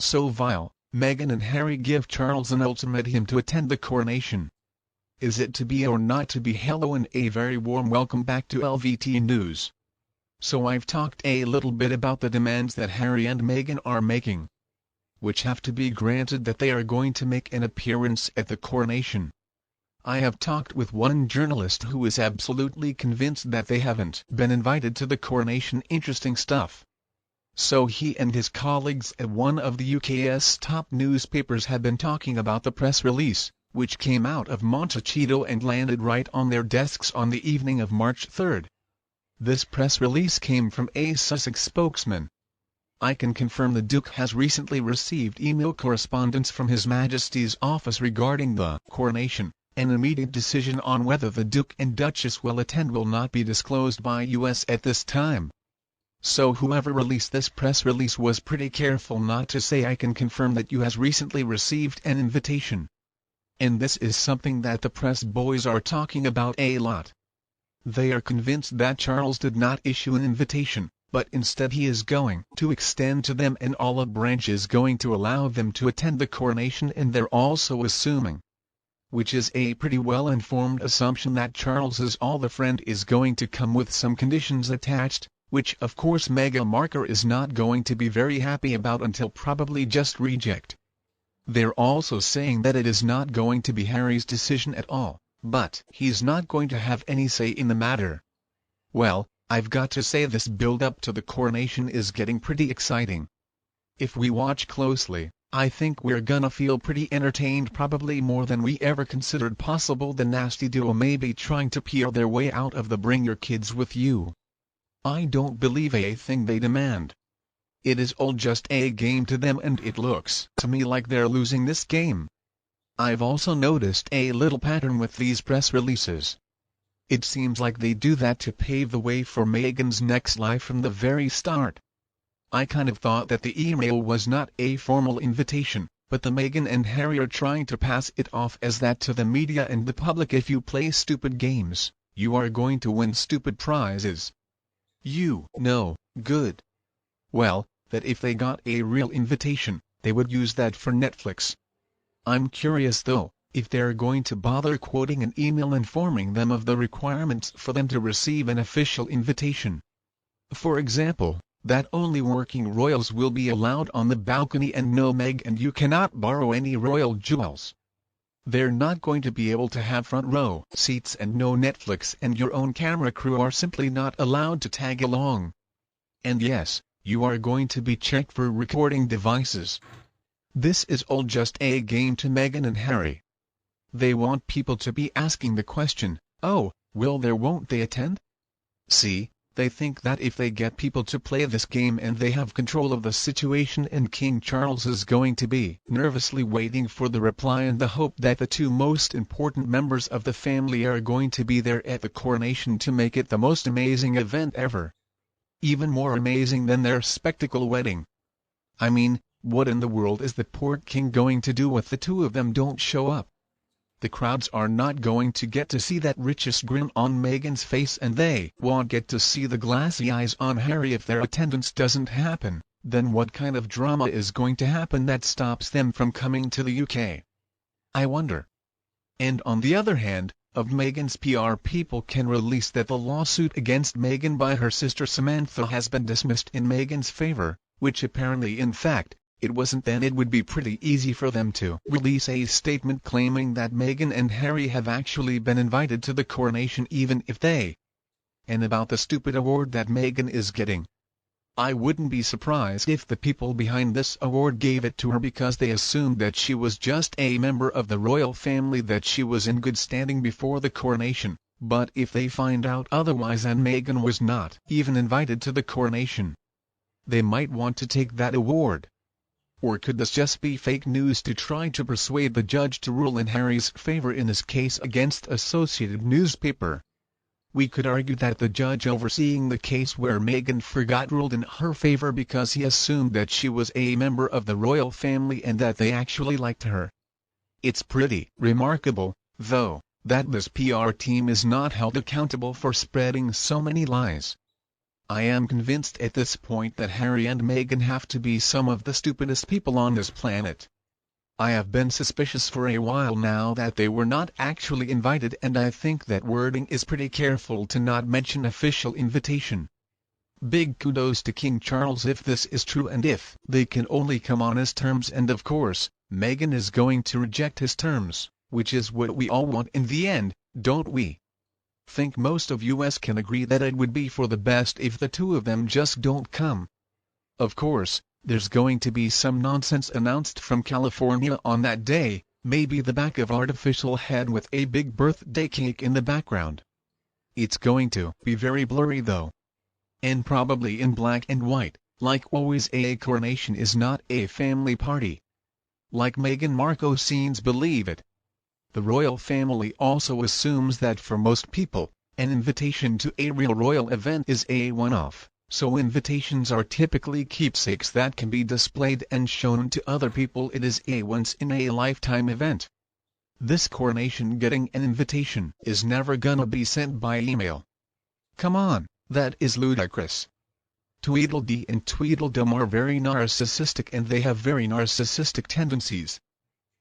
so vile, Meghan and Harry give Charles an ultimatum to attend the coronation. Is it to be or not to be? Hello and a very warm welcome back to LVT News. So I've talked a little bit about the demands that Harry and Meghan are making, which have to be granted that they are going to make an appearance at the coronation. I have talked with one journalist who is absolutely convinced that they haven't been invited to the coronation. Interesting stuff. So he and his colleagues at one of the UK's top newspapers have been talking about the press release, which came out of Montecito and landed right on their desks on the evening of March 3rd. This press release came from a Sussex spokesman. I can confirm the Duke has recently received email correspondence from His Majesty's office regarding the coronation. An immediate decision on whether the Duke and Duchess will attend will not be disclosed by US at this time. So whoever released this press release was pretty careful not to say I can confirm that you has recently received an invitation. And this is something that the press boys are talking about a lot. They are convinced that Charles did not issue an invitation, but instead he is going to extend to them an olive branch is going to allow them to attend the coronation, and they're also assuming, which is a pretty well-informed assumption, that Charles's olive friend is going to come with some conditions attached, which of course Meghan Markle is not going to be very happy about until probably just reject. They're also saying that it is not going to be Harry's decision at all, but he's not going to have any say in the matter. Well, I've got to say this build-up to the coronation is getting pretty exciting. If we watch closely, I think we're gonna feel pretty entertained, probably more than we ever considered possible. The nasty duo may be trying to peel their way out of the bring your kids with you. I don't believe a thing they demand. It is all just a game to them, and it looks to me like they're losing this game. I've also noticed a little pattern with these press releases. It seems like they do that to pave the way for Meghan's next life from the very start. I kind of thought that the email was not a formal invitation, but the Meghan and Harry are trying to pass it off as that to the media and the public. If you play stupid games, you are going to win stupid prizes. You know, good. Well, that if they got a real invitation, they would use that for Netflix. I'm curious though, if they're going to bother quoting an email informing them of the requirements for them to receive an official invitation. For example, that only working royals will be allowed on the balcony, and no Meg, and you cannot borrow any royal jewels. They're not going to be able to have front row seats, and no Netflix, and your own camera crew are simply not allowed to tag along. And yes, you are going to be checked for recording devices. This is all just a game to Meghan and Harry. They want people to be asking the question, oh, will they, won't they attend? See? They think that if they get people to play this game and they have control of the situation, and King Charles is going to be nervously waiting for the reply in the hope that the two most important members of the family are going to be there at the coronation to make it the most amazing event ever. Even more amazing than their spectacle wedding. I mean, what in the world is the poor king going to do if the two of them don't show up? The crowds are not going to get to see that richest grin on Meghan's face, and they won't get to see the glassy eyes on Harry if their attendance doesn't happen. Then what kind of drama is going to happen that stops them from coming to the UK? I wonder. And on the other hand, of Meghan's PR people can release that the lawsuit against Meghan by her sister Samantha has been dismissed in Meghan's favor, which apparently in fact, it wasn't. Then it would be pretty easy for them to release a statement claiming that Meghan and Harry have actually been invited to the coronation, even if they. And about the stupid award that Meghan is getting. I wouldn't be surprised if the people behind this award gave it to her because they assumed that she was just a member of the royal family, that she was in good standing before the coronation. But if they find out otherwise and Meghan was not even invited to the coronation, they might want to take that award. Or could this just be fake news to try to persuade the judge to rule in Harry's favor in his case against Associated Newspaper? We could argue that the judge overseeing the case where Meghan forgot ruled in her favor because he assumed that she was a member of the royal family and that they actually liked her. It's pretty remarkable, though, that this PR team is not held accountable for spreading so many lies. I am convinced at this point that Harry and Meghan have to be some of the stupidest people on this planet. I have been suspicious for a while now that they were not actually invited, and I think that wording is pretty careful to not mention official invitation. Big kudos to King Charles if this is true and if they can only come on his terms, and of course, Meghan is going to reject his terms, which is what we all want in the end, don't we? Think most of US can agree that it would be for the best if the two of them just don't come. Of course, there's going to be some nonsense announced from California on that day, maybe the back of artificial head with a big birthday cake in the background. It's going to be very blurry though. And probably in black and white, like always. A coronation is not a family party. Like Meghan Markle scenes believe it. The royal family also assumes that for most people, an invitation to a real royal event is a one-off, so invitations are typically keepsakes that can be displayed and shown to other people. It is a once-in-a-lifetime event. This coronation getting an invitation is never gonna be sent by email. Come on, that is ludicrous. Tweedledee and Tweedledum are very narcissistic, and they have very narcissistic tendencies.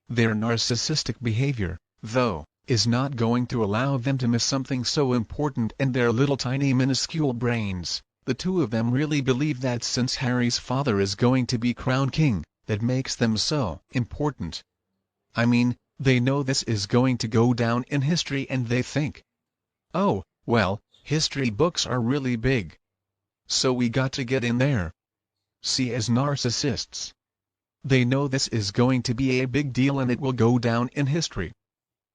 Their narcissistic behavior, though, is not going to allow them to miss something so important, and their little tiny minuscule brains, the two of them really believe that since Harry's father is going to be crowned king, that makes them so important. I mean, they know this is going to go down in history, and they think, oh, well, history books are really big, so we got to get in there. See, as narcissists, they know this is going to be a big deal and it will go down in history.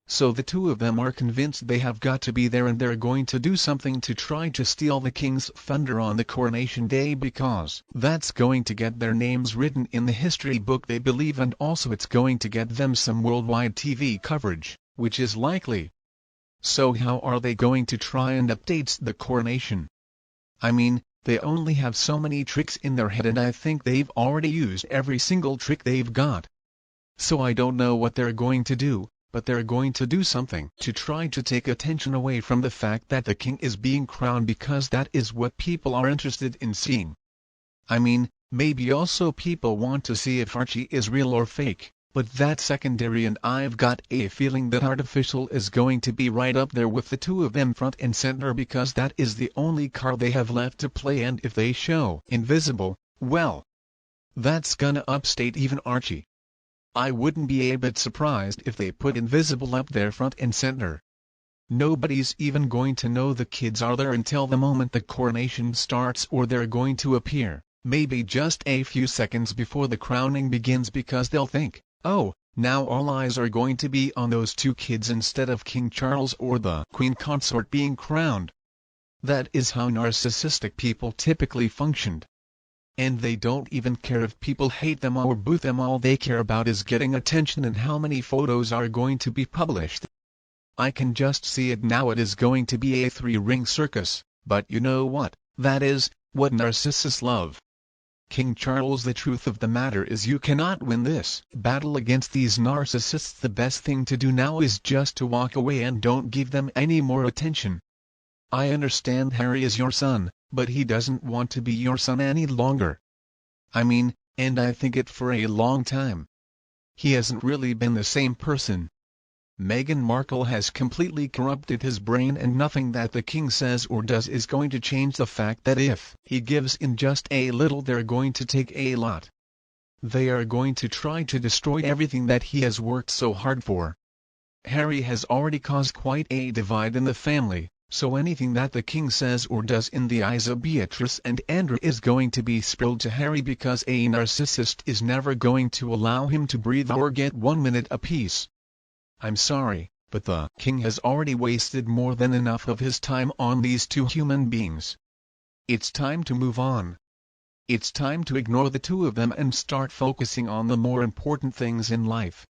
So the two of them are convinced they have got to be there, and they're going to do something to try to steal the king's thunder on the coronation day, because that's going to get their names written in the history book they believe, and also it's going to get them some worldwide TV coverage, which is likely. So how are they going to try and update the coronation? I mean, they only have so many tricks in their head, and I think they've already used every single trick they've got. So I don't know what they're going to do, but they're going to do something to try to take attention away from the fact that the king is being crowned, because that is what people are interested in seeing. I mean, maybe also people want to see if Archie is real or fake, but that's secondary, and I've got a feeling that artificial is going to be right up there with the two of them front and center, because that is the only card they have left to play, and if they show invisible, well, that's gonna upstate even Archie. I wouldn't be a bit surprised if they put invisible up there front and center. Nobody's even going to know the kids are there until the moment the coronation starts, or they're going to appear, maybe just a few seconds before the crowning begins, because they'll think, oh, now all eyes are going to be on those two kids instead of King Charles or the Queen Consort being crowned. That is how narcissistic people typically functioned. And they don't even care if people hate them or boo them. All they care about is getting attention and how many photos are going to be published. I can just see it now. It is going to be a three-ring circus, but you know what? That is what narcissists love. King Charles, the truth of the matter is you cannot win this battle against these narcissists. The best thing to do now is just to walk away and don't give them any more attention. I understand Harry is your son, but he doesn't want to be your son any longer. I mean, and I think it for a long time. He hasn't really been the same person. Meghan Markle has completely corrupted his brain, and nothing that the king says or does is going to change the fact that if he gives in just a little, they're going to take a lot. They are going to try to destroy everything that he has worked so hard for. Harry has already caused quite a divide in the family, so anything that the king says or does in the eyes of Beatrice and Andrew is going to be spilled to Harry, because a narcissist is never going to allow him to breathe or get 1 minute apiece. I'm sorry, but the king has already wasted more than enough of his time on these two human beings. It's time to move on. It's time to ignore the two of them and start focusing on the more important things in life.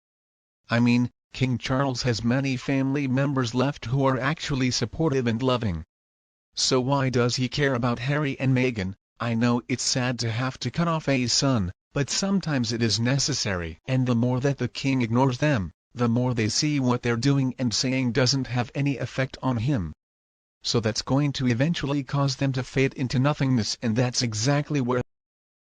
I mean, King Charles has many family members left who are actually supportive and loving. So why does he care about Harry and Meghan? I know it's sad to have to cut off a son, but sometimes it is necessary. And the more that the king ignores them, the more they see what they're doing and saying doesn't have any effect on him. So that's going to eventually cause them to fade into nothingness, and that's exactly where